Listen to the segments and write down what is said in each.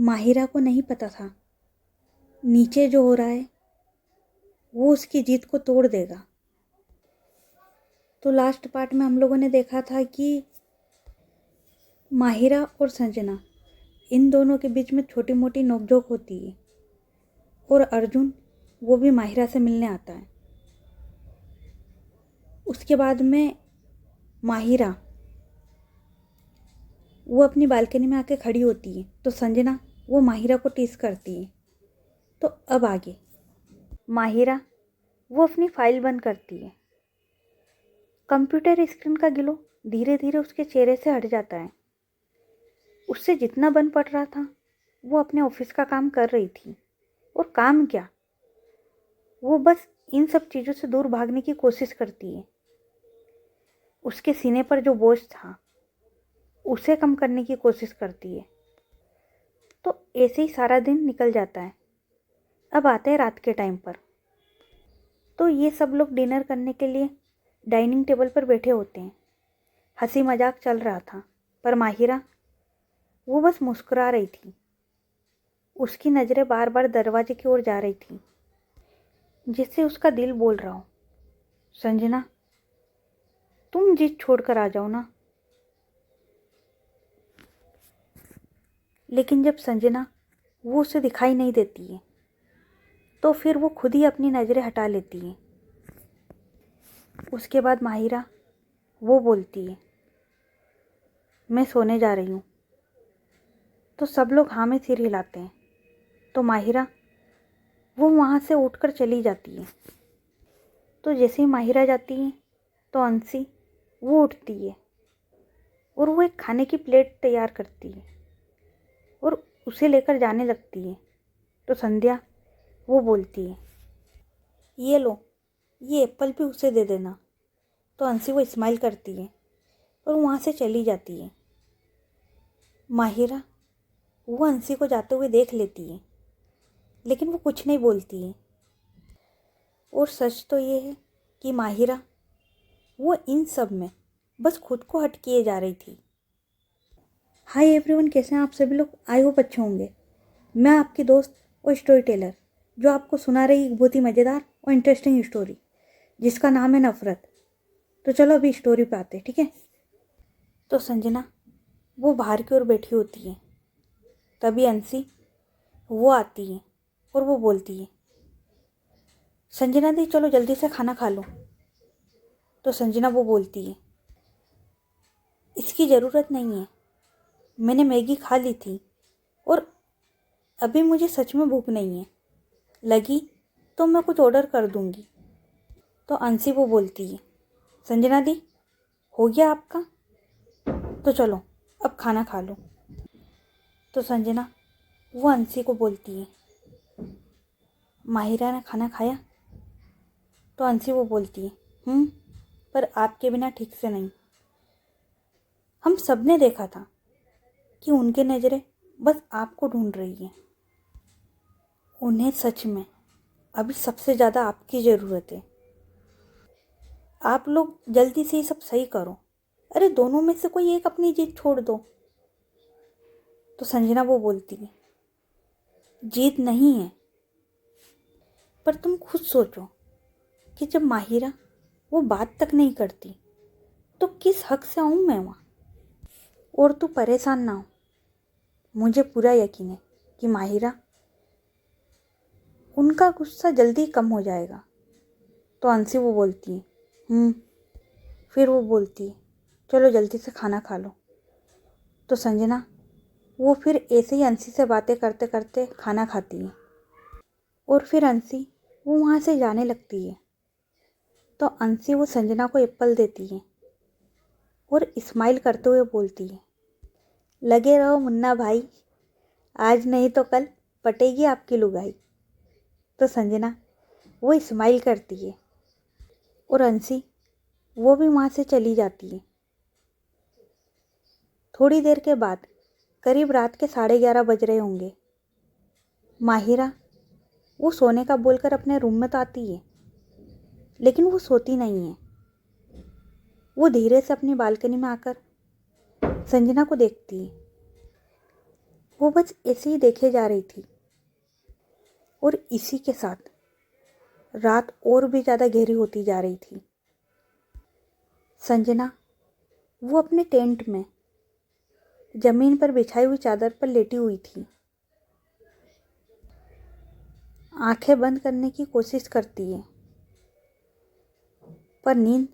माहिरा को नहीं पता था नीचे जो हो रहा है वो उसकी जीत को तोड़ देगा। तो लास्ट पार्ट में हम लोगों ने देखा था कि माहिरा और संजना इन दोनों के बीच में छोटी मोटी नोकझोंक होती है और अर्जुन वो भी माहिरा से मिलने आता है। उसके बाद में माहिरा वो अपनी बालकनी में आके खड़ी होती है तो संजना वो माहिरा को टीस करती है। तो अब आगे माहिरा वो अपनी फाइल बंद करती है। कंप्यूटर स्क्रीन का ग्लो धीरे धीरे उसके चेहरे से हट जाता है। उससे जितना बन पड़ रहा था वो अपने ऑफिस का काम कर रही थी। और काम क्या, वो बस इन सब चीज़ों से दूर भागने की कोशिश करती है। उसके सीने पर जो बोझ था उसे कम करने की कोशिश करती है। तो ऐसे ही सारा दिन निकल जाता है। अब आते हैं रात के टाइम पर। तो ये सब लोग डिनर करने के लिए डाइनिंग टेबल पर बैठे होते हैं। हंसी मजाक चल रहा था पर माहिरा वो बस मुस्कुरा रही थी। उसकी नज़रें बार बार दरवाजे की ओर जा रही थी जिससे उसका दिल बोल रहा हो, संजना तुम जिद छोड़कर आ जाओ ना। लेकिन जब संजना वो उसे दिखाई नहीं देती है तो फिर वो खुद ही अपनी नज़रें हटा लेती है। उसके बाद माहिरा वो बोलती है, मैं सोने जा रही हूँ। तो सब लोग हाँ में सिर हिलाते हैं। तो माहिरा वो वहाँ से उठकर चली जाती है। तो जैसे ही माहिरा जाती है तो अंशी वो उठती है और वो एक खाने की प्लेट तैयार करती है और उसे लेकर जाने लगती है। तो संध्या वो बोलती है, ये लो, ये एप्पल भी उसे दे देना। तो अंशी वो स्माइल करती है और वहाँ से चली जाती है। माहिरा वो अंशी को जाते हुए देख लेती है लेकिन वो कुछ नहीं बोलती है। और सच तो ये है कि माहिरा वो इन सब में बस खुद को हट किए जा रही थी। हाय एवरीवन, कैसे हैं आप सभी लोग? आई होप अच्छे होंगे। मैं आपकी दोस्त और स्टोरी टेलर जो आपको सुना रही एक बहुत ही मज़ेदार और इंटरेस्टिंग स्टोरी जिसका नाम है नफ़रत। तो चलो अभी स्टोरी पे आते हैं, ठीक है। तो संजना वो बाहर की ओर बैठी होती है। तभी अंशी वो आती है और वो बोलती है, संजना दी चलो जल्दी से खाना खा लो। तो संजना वो बोलती है, इसकी ज़रूरत नहीं है, मैंने मैगी खा ली थी और अभी मुझे सच में भूख नहीं है, लगी तो मैं कुछ ऑर्डर कर दूंगी। तो अंशी वो बोलती है, संजना दी हो गया आपका, तो चलो अब खाना खा लो। तो संजना वो अंशी को बोलती है, माहिरा ने खाना खाया? तो अंशी वो बोलती है, पर आपके बिना ठीक से नहीं। हम सब ने देखा था कि उनकी नज़रें बस आपको ढूंढ रही हैं। उन्हें सच में अभी सबसे ज़्यादा आपकी ज़रूरत है। आप लोग जल्दी से ये सब सही करो। अरे दोनों में से कोई एक अपनी जीत छोड़ दो। तो संजना वो बोलती है, जीत नहीं है, पर तुम खुद सोचो कि जब माहिरा वो बात तक नहीं करती तो किस हक से आऊँ मैं वहाँ। और तू परेशान ना हो, मुझे पूरा यकीन है कि माहिरा उनका गुस्सा जल्दी कम हो जाएगा। तो अंशी वो बोलती है, फिर वो बोलती है, चलो जल्दी से खाना खा लो। तो संजना वो फिर ऐसे ही अंशी से बातें करते करते खाना खाती है और फिर अंशी वो वहाँ से जाने लगती है। तो अंशी वो संजना को एप्पल देती है और स्माइल करते हुए बोलती है, लगे रहो मुन्ना भाई, आज नहीं तो कल पटेगी आपकी लुगाई। तो संजना वो स्माइल करती है और अंशी वो भी वहाँ से चली जाती है। थोड़ी देर के बाद करीब रात के 11:30 बज रहे होंगे। माहिरा वो सोने का बोलकर अपने रूम में तो आती है लेकिन वो सोती नहीं है। वो धीरे से अपनी बालकनी में आकर संजना को देखती है। वो बस ऐसे ही देखे जा रही थी और इसी के साथ रात और भी ज़्यादा गहरी होती जा रही थी। संजना वो अपने टेंट में जमीन पर बिछाई हुई चादर पर लेटी हुई थी। आंखें बंद करने की कोशिश करती है पर नींद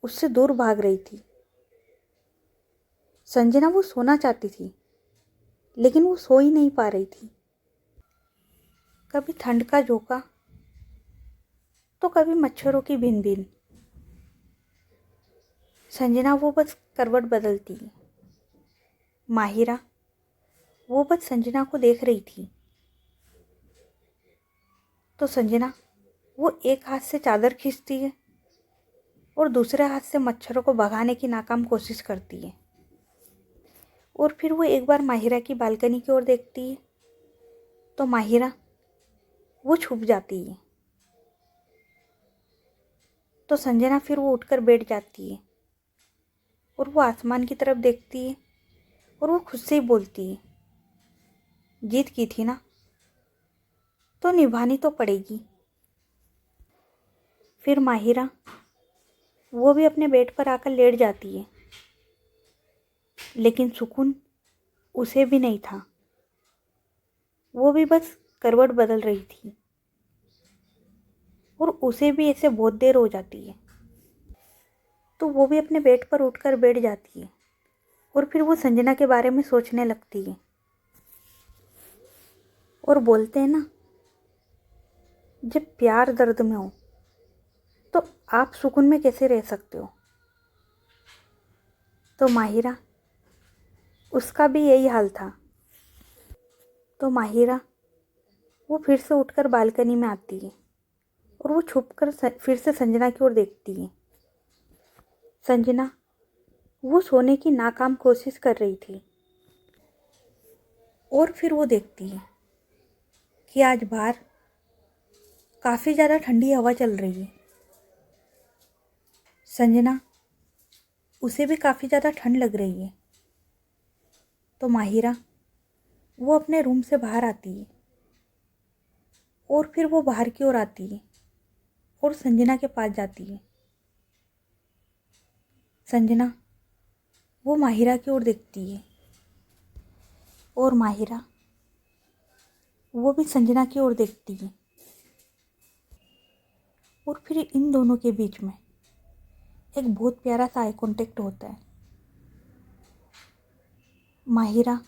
उससे दूर भाग रही थी। संजना वो सोना चाहती थी लेकिन वो सो ही नहीं पा रही थी। कभी ठंड का झोंका तो कभी मच्छरों की भिन भिन। संजना वो बस करवट बदलती है। माहिरा वो बस संजना को देख रही थी तो संजना वो एक हाथ से चादर खींचती है और दूसरे हाथ से मच्छरों को भगाने की नाकाम कोशिश करती है। और फिर वो एक बार माहिरा की बालकनी की ओर देखती है तो माहिरा वो छुप जाती है। तो संजना फिर वो उठकर बैठ जाती है और वो आसमान की तरफ देखती है और वो खुद से ही बोलती है, जीत की थी ना तो निभानी तो पड़ेगी। फिर माहिरा वो भी अपने बेड पर आकर लेट जाती है लेकिन सुकून उसे भी नहीं था। वो भी बस करवट बदल रही थी और उसे भी ऐसे बहुत देर हो जाती है तो वो भी अपने बेड पर उठकर बैठ जाती है और फिर वो संजना के बारे में सोचने लगती है। और बोलते हैं ना, जब प्यार दर्द में हो तो आप सुकून में कैसे रह सकते हो। तो माहिरा उसका भी यही हाल था। तो माहिरा वो फिर से उठकर बालकनी में आती है और वो छुपकर फिर से संजना की ओर देखती है। संजना वो सोने की नाकाम कोशिश कर रही थी और फिर वो देखती है कि आज बाहर काफ़ी ज़्यादा ठंडी हवा चल रही है। संजना उसे भी काफ़ी ज़्यादा ठंड लग रही है। तो माहिरा वो अपने रूम से बाहर आती है और फिर वो बाहर की ओर आती है और संजना के पास जाती है। संजना वो माहिरा की ओर देखती है और माहिरा वो भी संजना की ओर देखती है और फिर इन दोनों के बीच में एक बहुत प्यारा सा आई कांटेक्ट होता है। माहिरा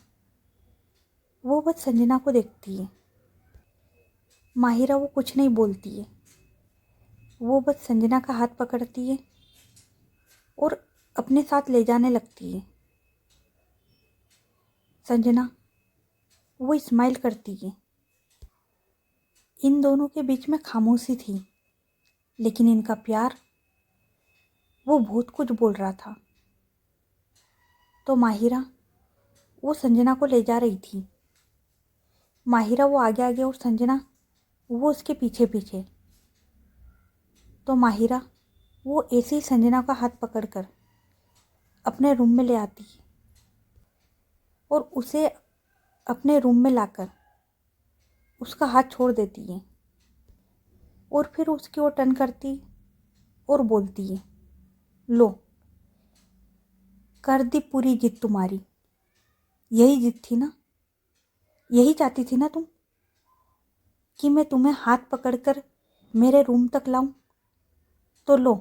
वो बस संजना को देखती है। माहिरा वो कुछ नहीं बोलती है, वो बस संजना का हाथ पकड़ती है और अपने साथ ले जाने लगती है। संजना वो स्माइल करती है। इन दोनों के बीच में खामोशी थी लेकिन इनका प्यार वो बहुत कुछ बोल रहा था। तो माहिरा वो संजना को ले जा रही थी। माहिरा वो आगे आगे और संजना वो उसके पीछे पीछे। तो माहिरा वो ऐसे ही संजना का हाथ पकड़कर अपने रूम में ले आती है और उसे अपने रूम में लाकर उसका हाथ छोड़ देती है और फिर उसकी ओर टर्न करती और बोलती है, लो कर दी पूरी जिद तुम्हारी। यही जिद थी ना, यही चाहती थी ना तुम कि मैं तुम्हें हाथ पकड़कर मेरे रूम तक लाऊं। तो लो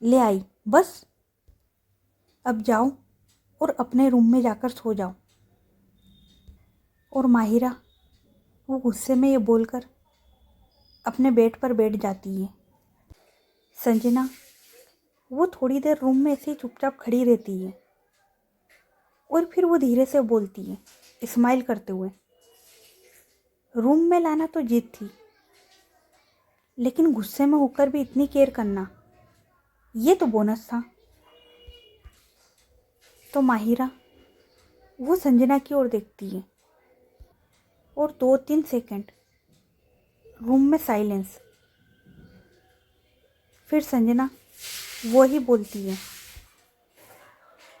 ले आई। बस अब जाओ और अपने रूम में जाकर सो जाओ। और माहिरा वो गुस्से में ये बोलकर अपने बेड पर बैठ जाती है। संजना वो थोड़ी देर रूम में ऐसे ही चुपचाप खड़ी रहती है और फिर वो धीरे से बोलती है स्माइल करते हुए, रूम में लाना तो जीत थी लेकिन गुस्से में होकर भी इतनी केयर करना ये तो बोनस था। तो माहिरा वो संजना की ओर देखती है और 2-3 सेकंड रूम में साइलेंस। फिर संजना वो ही बोलती है,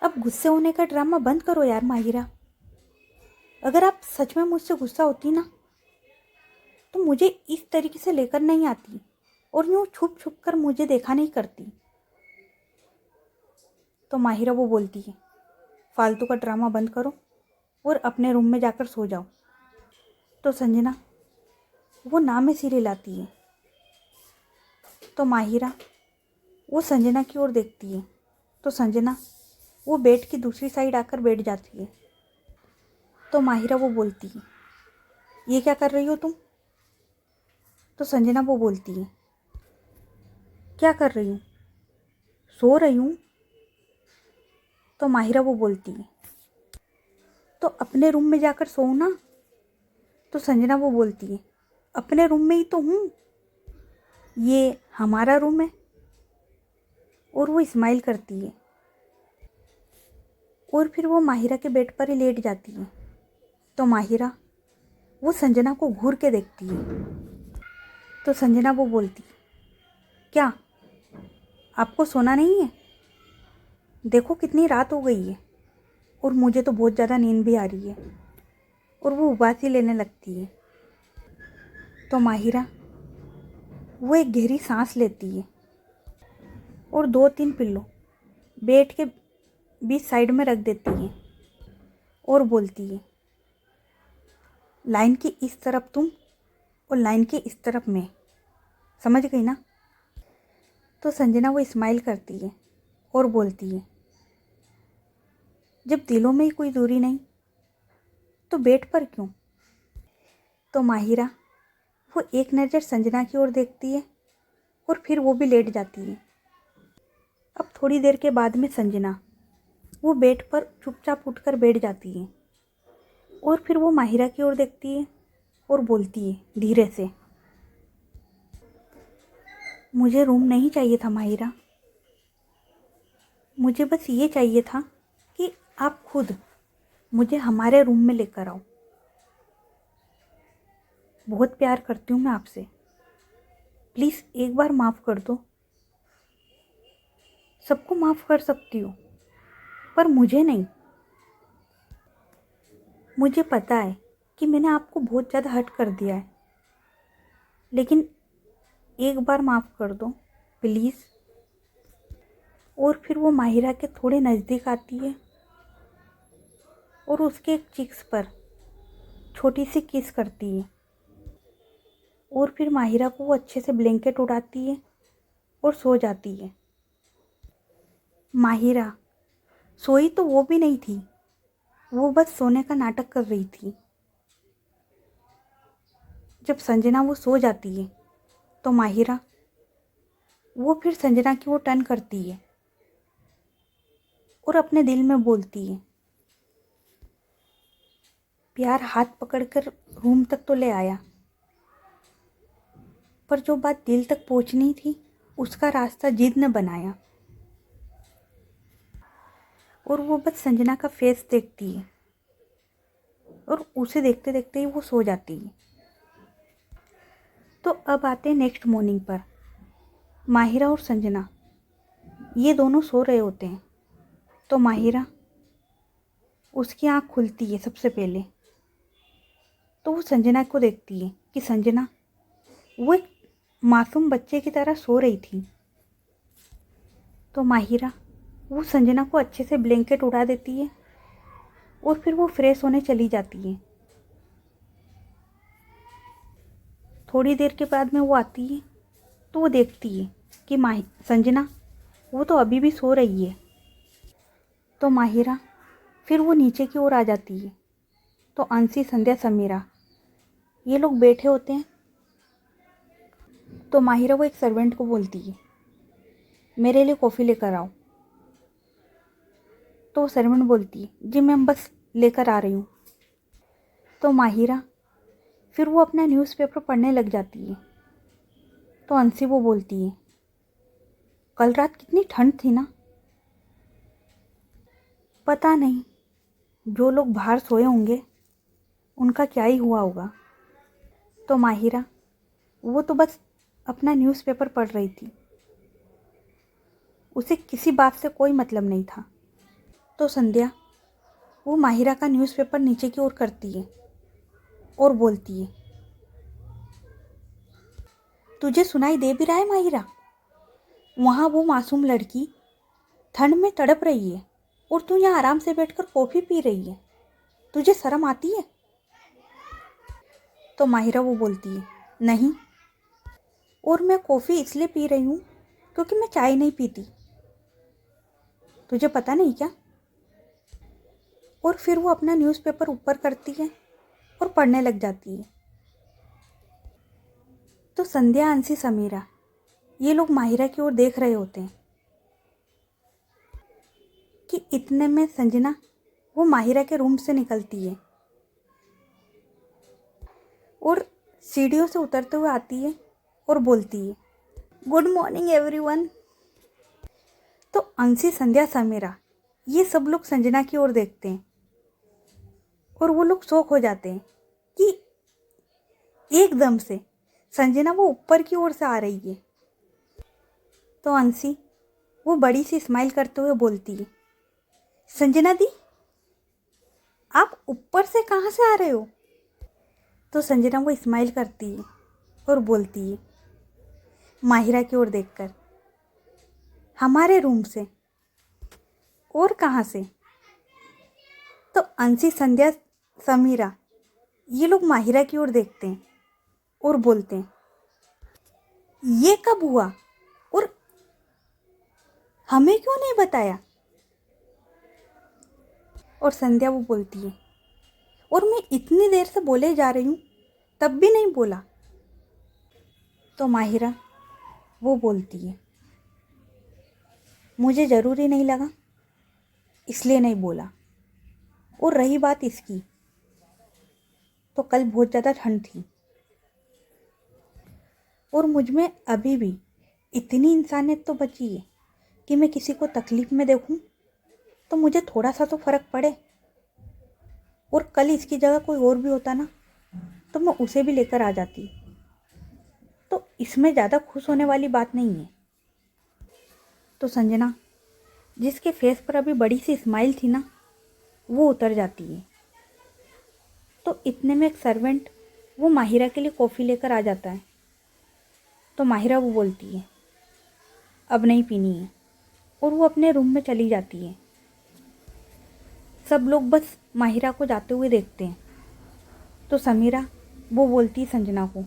अब गुस्से होने का ड्रामा बंद करो यार माहिरा। अगर आप सच में मुझसे गुस्सा होती ना तो मुझे इस तरीके से लेकर नहीं आती और यूँ छुप छुप कर मुझे देखा नहीं करती। तो माहिरा वो बोलती है, फालतू का ड्रामा बंद करो और अपने रूम में जाकर सो जाओ। तो संजना वो नाम में सिर हिलाती है। तो माहिरा वो संजना की ओर देखती है। तो संजना वो बेड की दूसरी साइड आकर बैठ जाती है। तो माहिरा वो बोलती है, ये क्या कर रही हो तुम? तो संजना वो बोलती है, क्या कर रही हूँ? सो रही हूँ। तो माहिरा वो बोलती है, तो अपने रूम में जाकर सो ना। तो संजना वो बोलती है, अपने रूम में ही तो हूँ, ये हमारा रूम है। और वो स्माइल करती है और फिर वो माहिरा के बेड पर ही लेट जाती है। तो माहिरा वो संजना को घूर के देखती है। तो संजना वो बोलती है, क्या आपको सोना नहीं है? देखो कितनी रात हो गई है और मुझे तो बहुत ज़्यादा नींद भी आ रही है। और वो उबासी लेने लगती है। तो माहिरा वो एक गहरी सांस लेती है और 2-3 पिल्लो बेड के बीच साइड में रख देती है और बोलती है, लाइन की इस तरफ तुम और लाइन की इस तरफ मैं, समझ गई ना? तो संजना वो स्माइल करती है और बोलती है, जब दिलों में ही कोई दूरी नहीं तो बेड पर क्यों? तो माहिरा वो एक नज़र संजना की ओर देखती है और फिर वो भी लेट जाती है। अब थोड़ी देर के बाद में संजना वो बेड पर चुपचाप उठकर बैठ जाती है और फिर वो माहिरा की ओर देखती है और बोलती है धीरे से, मुझे रूम नहीं चाहिए था माहिरा, मुझे बस ये चाहिए था कि आप खुद मुझे हमारे रूम में लेकर आओ। बहुत प्यार करती हूँ मैं आपसे, प्लीज़ एक बार माफ़ कर दो। सबको माफ़ कर सकती हो पर मुझे नहीं। मुझे पता है कि मैंने आपको बहुत ज़्यादा हर्ट कर दिया है, लेकिन एक बार माफ़ कर दो प्लीज़। और फिर वो माहिरा के थोड़े नज़दीक आती है और उसके एक चिक्स पर छोटी सी किस करती है और फिर माहिरा को वो अच्छे से ब्लैंकेट उड़ाती है और सो जाती है। माहिरा सोई तो वो भी नहीं थी, वो बस सोने का नाटक कर रही थी। जब संजना वो सो जाती है तो माहिरा वो फिर संजना की वो टर्न करती है और अपने दिल में बोलती है, प्यार हाथ पकड़कर रूम तक तो ले आया, पर जो बात दिल तक पहुंचनी थी उसका रास्ता जिद ने बनाया। और वो बस संजना का फेस देखती है और उसे देखते देखते ही वो सो जाती है। तो अब आते हैं नेक्स्ट मॉर्निंग पर। माहिरा और संजना ये दोनों सो रहे होते हैं। तो माहिरा उसकी आँख खुलती है सबसे पहले, तो वो संजना को देखती है कि संजना वो एक मासूम बच्चे की तरह सो रही थी। तो माहिरा वो संजना को अच्छे से ब्लैंकेट उड़ा देती है और फिर वो फ्रेश होने चली जाती है। थोड़ी देर के बाद में वो आती है तो वो देखती है कि संजना वो तो अभी भी सो रही है। तो माहिरा फिर वो नीचे की ओर आ जाती है। तो अंशी, संध्या, समीरा ये लोग बैठे होते हैं। तो माहिरा वो एक सर्वेंट को बोलती है, मेरे लिए कॉफ़ी लेकर आओ। तो वो सर्वेंट बोलती है, जी मैम बस लेकर आ रही हूँ। तो माहिरा फिर वो अपना न्यूज़पेपर पढ़ने लग जाती है। तो अंशी वो बोलती है, कल रात कितनी ठंड थी ना। पता नहीं जो लोग बाहर सोए होंगे उनका क्या ही हुआ होगा। तो माहिरा वो तो बस अपना न्यूज़पेपर पढ़ रही थी, उसे किसी बात से कोई मतलब नहीं था। तो संध्या वो माहिरा का न्यूज़पेपर नीचे की ओर करती है और बोलती है, तुझे सुनाई दे भी रहा है माहिरा? वहाँ वो मासूम लड़की ठंड में तड़प रही है और तू यहाँ आराम से बैठकर कॉफ़ी पी रही है। तुझे शर्म आती है? तो माहिरा वो बोलती है, नहीं, और मैं कॉफ़ी इसलिए पी रही हूँ क्योंकि मैं चाय नहीं पीती। तुझे पता नहीं क्या? और फिर वो अपना न्यूज़पेपर ऊपर करती है और पढ़ने लग जाती है। तो संध्या, अंशी, समीरा ये लोग माहिरा की ओर देख रहे होते हैं कि इतने में संजना वो माहिरा के रूम से निकलती है और सीढ़ियों से उतरते हुए आती है और बोलती है, गुड मॉर्निंग एवरीवन। तो अंशी, संध्या, समीरा ये सब लोग संजना की ओर देखते हैं और वो लोग शॉक हो जाते हैं कि एकदम से संजना वो ऊपर की ओर से आ रही है। तो अंशी वो बड़ी सी स्माइल करते हुए बोलती है, संजना दी, आप ऊपर से कहाँ से आ रहे हो? तो संजना वो स्माइल करती है और बोलती है माहिरा की ओर देखकर, हमारे रूम से। और कहाँ से? तो अंशी, संध्या, समीरा ये लोग माहिरा की ओर देखते हैं और बोलते हैं, ये कब हुआ और हमें क्यों नहीं बताया? और संध्या वो बोलती है, और मैं इतनी देर से बोले जा रही हूँ तब भी नहीं बोला। तो माहिरा वो बोलती है, मुझे ज़रूरी नहीं लगा इसलिए नहीं बोला। और रही बात इसकी, तो कल बहुत ज़्यादा ठंड थी और मुझ में अभी भी इतनी इंसानियत तो बची है कि मैं किसी को तकलीफ़ में देखूं तो मुझे थोड़ा सा तो फ़र्क पड़े। और कल इसकी जगह कोई और भी होता ना तो मैं उसे भी लेकर आ जाती। तो इसमें ज़्यादा खुश होने वाली बात नहीं है। तो संजना, जिसके फेस पर अभी बड़ी सी स्माइल थी ना, वो उतर जाती है। तो इतने में एक सर्वेंट वो माहिरा के लिए कॉफ़ी लेकर आ जाता है। तो माहिरा वो बोलती है, अब नहीं पीनी है, और वो अपने रूम में चली जाती है। सब लोग बस माहिरा को जाते हुए देखते हैं। तो समीरा वो बोलती है संजना को,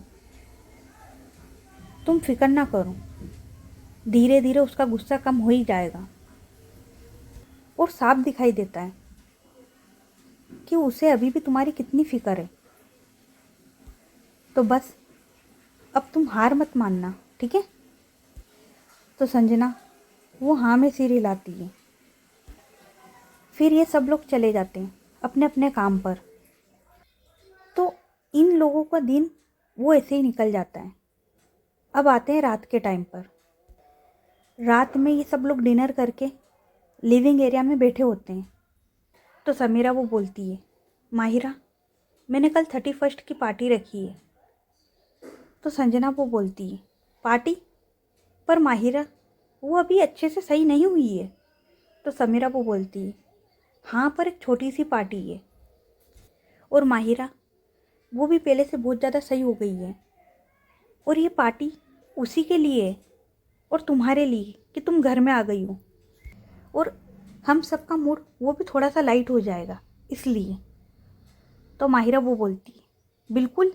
तुम फिक्र ना करो, धीरे धीरे उसका गुस्सा कम हो ही जाएगा। और साफ दिखाई देता है कि उसे अभी भी तुम्हारी कितनी फिक्र है। तो बस अब तुम हार मत मानना, ठीक है? तो संजना वो हाँ में सिर हिलाती है। फिर ये सब लोग चले जाते हैं अपने अपने काम पर। तो इन लोगों का दिन वो ऐसे ही निकल जाता है। अब आते हैं रात के टाइम पर। रात में ये सब लोग डिनर करके लिविंग एरिया में बैठे होते हैं। तो समीरा वो बोलती है, माहिरा मैंने कल 31st की पार्टी रखी है। तो संजना वो बोलती है, पार्टी? पर माहिरा वो अभी अच्छे से सही नहीं हुई है। तो समीरा वो बोलती है, हाँ पर एक छोटी सी पार्टी है। और माहिरा वो भी पहले से बहुत ज़्यादा सही हो गई है। और ये पार्टी उसी के लिए है और तुम्हारे लिए कि तुम घर में आ गई हो। और हम सबका मूड वो भी थोड़ा सा लाइट हो जाएगा इसलिए। तो माहिरा वो बोलती है, बिल्कुल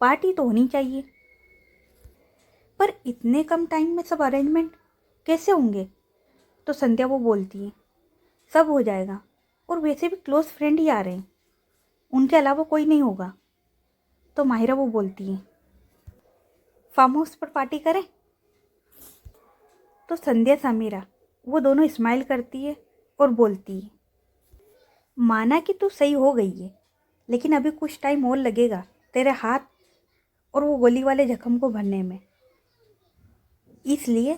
पार्टी तो होनी चाहिए, पर इतने कम टाइम में सब अरेंजमेंट कैसे होंगे? तो संध्या वो बोलती है, सब हो जाएगा, और वैसे भी क्लोज फ्रेंड ही आ रहे हैं, उनके अलावा कोई नहीं होगा। तो माहिरा वो बोलती है, फार्म हाउस पर पार्टी करें? तो संध्या, समीरा वो दोनों स्माइल करती है और बोलती है, माना कि तू सही हो गई है, लेकिन अभी कुछ टाइम और लगेगा तेरे हाथ और वो गोली वाले जख्म को भरने में। इसलिए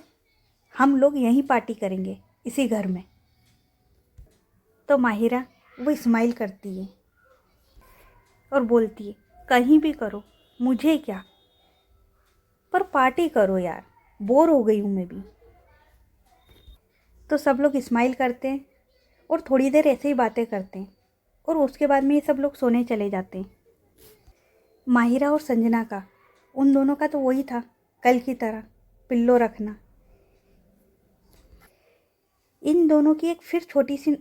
हम लोग यहीं पार्टी करेंगे, इसी घर में। तो माहिरा वो स्माइल करती है और बोलती है, कहीं भी करो, मुझे क्या, पर पार्टी करो यार, बोर हो गई हूँ मैं भी। तो सब लोग स्माइल करते हैं और थोड़ी देर ऐसे ही बातें करते हैं। और उसके बाद में ये सब लोग सोने चले जाते हैं। माहिरा और संजना का, उन दोनों का तो वही था कल की तरह, पिल्लो रखना। इन दोनों की एक फिर छोटी सी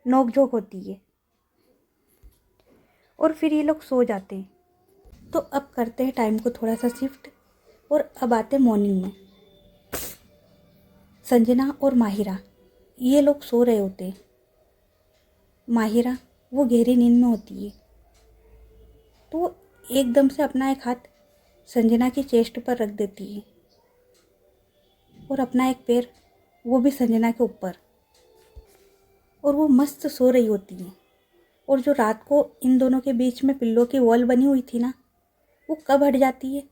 नोकझोंक होती है और फिर ये लोग सो जाते हैं। तो अब करते हैं टाइम को थोड़ा सा शिफ्ट और अब आते हैं मॉर्निंग में। संजना और माहिरा ये लोग सो रहे होते हैं। माहिरा वो गहरी नींद में होती है, तो वो एकदम से अपना एक हाथ संजना की चेस्ट पर रख देती है और अपना एक पैर वो भी संजना के ऊपर, और वो मस्त सो रही होती है। और जो रात को इन दोनों के बीच में पिल्लो की वॉल बनी हुई थी ना, वो कब हट जाती है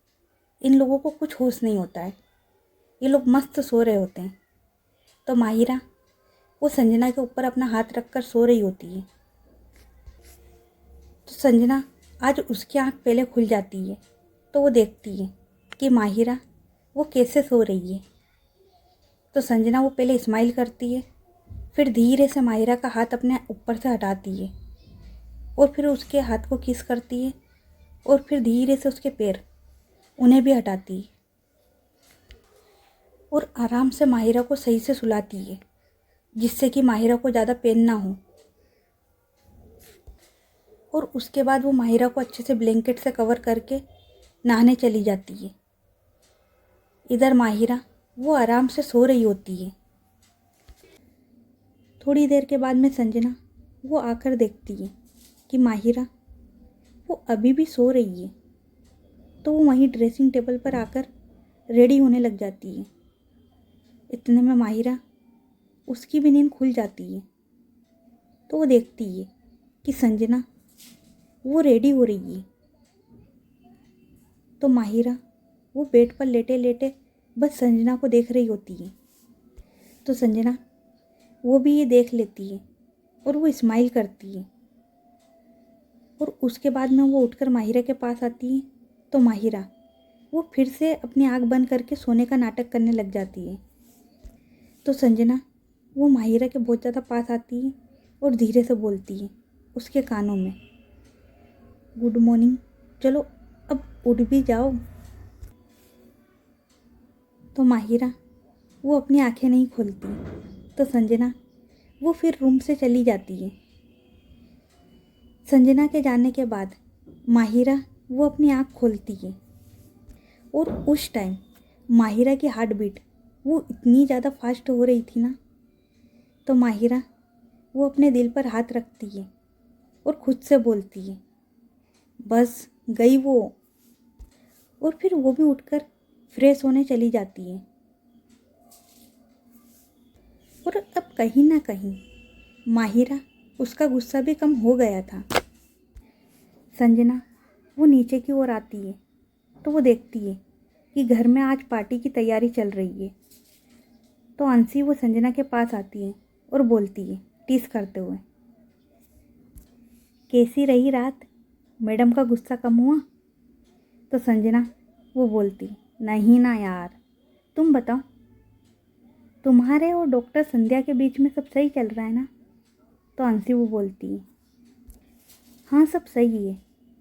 इन लोगों को कुछ होश नहीं होता है। ये लोग मस्त सो रहे होते हैं। तो माहिरा वो संजना के ऊपर अपना हाथ रखकर सो रही होती है। तो संजना आज उसकी आंख पहले खुल जाती है, तो वो देखती है कि माहिरा वो कैसे सो रही है। तो संजना वो पहले स्माइल करती है, फिर धीरे से माहिरा का हाथ अपने ऊपर से हटाती है और फिर उसके हाथ को किस करती है और फिर धीरे से उसके पैर उन्हें भी हटाती है और आराम से माहिरा को सही से सुलाती है, जिससे कि माहिरा को ज़्यादा पेन ना हो। और उसके बाद वो माहिरा को अच्छे से ब्लैंकेट से कवर करके नहाने चली जाती है। इधर माहिरा वो आराम से सो रही होती है। थोड़ी देर के बाद में संजना वो आकर देखती है कि माहिरा वो अभी भी सो रही है। तो वो वहीं ड्रेसिंग टेबल पर आकर रेडी होने लग जाती है। इतने में माहिरा उसकी भी नींद खुल जाती है। तो वो देखती है कि संजना वो रेडी हो रही है। तो माहिरा वो बेड पर लेटे लेटे बस संजना को देख रही होती है। तो संजना वो भी ये देख लेती है और वो स्माइल करती है। और उसके बाद में वो उठकर माहिरा के पास आती है। तो माहिरा वो फिर से अपनी आँख बंद करके सोने का नाटक करने लग जाती है। तो संजना वो माहिरा के बहुत ज़्यादा पास आती है और धीरे से बोलती है उसके कानों में, गुड मॉर्निंग, चलो अब उठ भी जाओ। तो माहिरा वो अपनी आंखें नहीं खोलती। तो संजना वो फिर रूम से चली जाती है। संजना के जाने के बाद माहिरा वो अपनी आँख खोलती है और उस टाइम माहिरा की हार्ट बीट वो इतनी ज़्यादा फास्ट हो रही थी ना। तो माहिरा वो अपने दिल पर हाथ रखती है और खुद से बोलती है, बस गई वो। और फिर वो भी उठकर फ्रेश होने चली जाती है। और अब कहीं ना कहीं माहिरा उसका गुस्सा भी कम हो गया था। संजना वो नीचे की ओर आती है तो वो देखती है कि घर में आज पार्टी की तैयारी चल रही है। तो अंशी वो संजना के पास आती है और बोलती है टीस करते हुए, कैसी रही रात, मैडम का गुस्सा कम हुआ? तो संजना वो बोलती, नहीं ना यार, तुम बताओ, तुम्हारे और डॉक्टर संध्या के बीच में सब सही चल रहा है ना? तो अंशी वो बोलती है, हाँ सब सही है,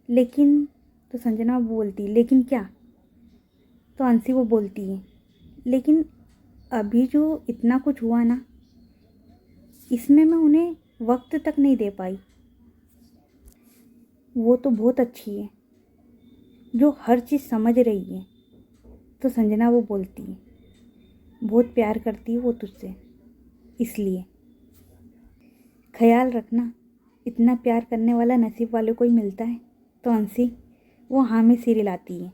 लेकिन। तो संजना वो बोलती है, लेकिन क्या? तो अंशी वो बोलती है, लेकिन अभी जो इतना कुछ हुआ ना, इसमें मैं उन्हें वक्त तक नहीं दे पाई। वो तो बहुत अच्छी है जो हर चीज़ समझ रही है। तो संजना वो बोलती है, बहुत प्यार करती है वो तुझसे, इसलिए ख्याल रखना, इतना प्यार करने वाला नसीब वाले को ही मिलता है। तो अंशी वो हाँ में सिर हिलाती है।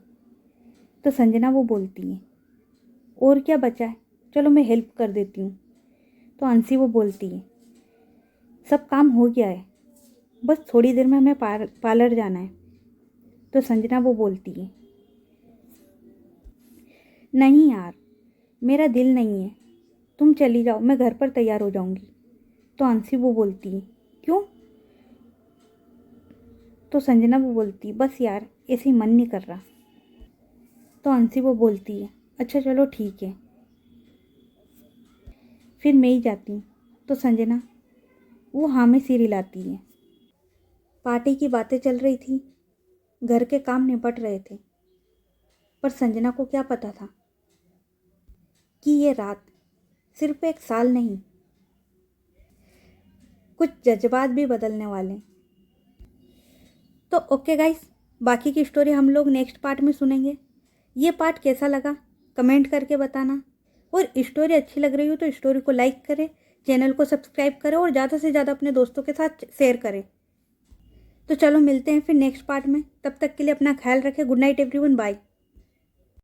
तो संजना वो बोलती है, और क्या बचा है, चलो मैं हेल्प कर देती हूँ। तो अंशी वो बोलती है, सब काम हो गया है, बस थोड़ी देर में हमें पार्लर जाना है। तो संजना वो बोलती है, नहीं यार, मेरा दिल नहीं है, तुम चली जाओ, मैं घर पर तैयार हो जाऊंगी। तो अंशी वो बोलती है, क्यों? तो संजना वो बोलती है, बस यार ऐसे ही मन नहीं कर रहा। तो अंशी वो बोलती है, अच्छा चलो ठीक है, फिर मैं ही जाती हूँ। तो संजना वो हाँ में सिर हिलाती है। पार्टी की बातें चल रही थी, घर के काम निपट रहे थे, पर संजना को क्या पता था कि ये रात सिर्फ एक साल नहीं, कुछ जज्बात भी बदलने वाले। तो ओके गाइस, बाकी की स्टोरी हम लोग नेक्स्ट पार्ट में सुनेंगे। ये पार्ट कैसा लगा कमेंट करके बताना, और स्टोरी अच्छी लग रही हो तो स्टोरी को लाइक करें, चैनल को सब्सक्राइब करें और ज़्यादा से ज़्यादा अपने दोस्तों के साथ शेयर करें। तो चलो मिलते हैं फिर नेक्स्ट पार्ट में, तब तक के लिए अपना ख्याल रखें। Good night everyone, bye.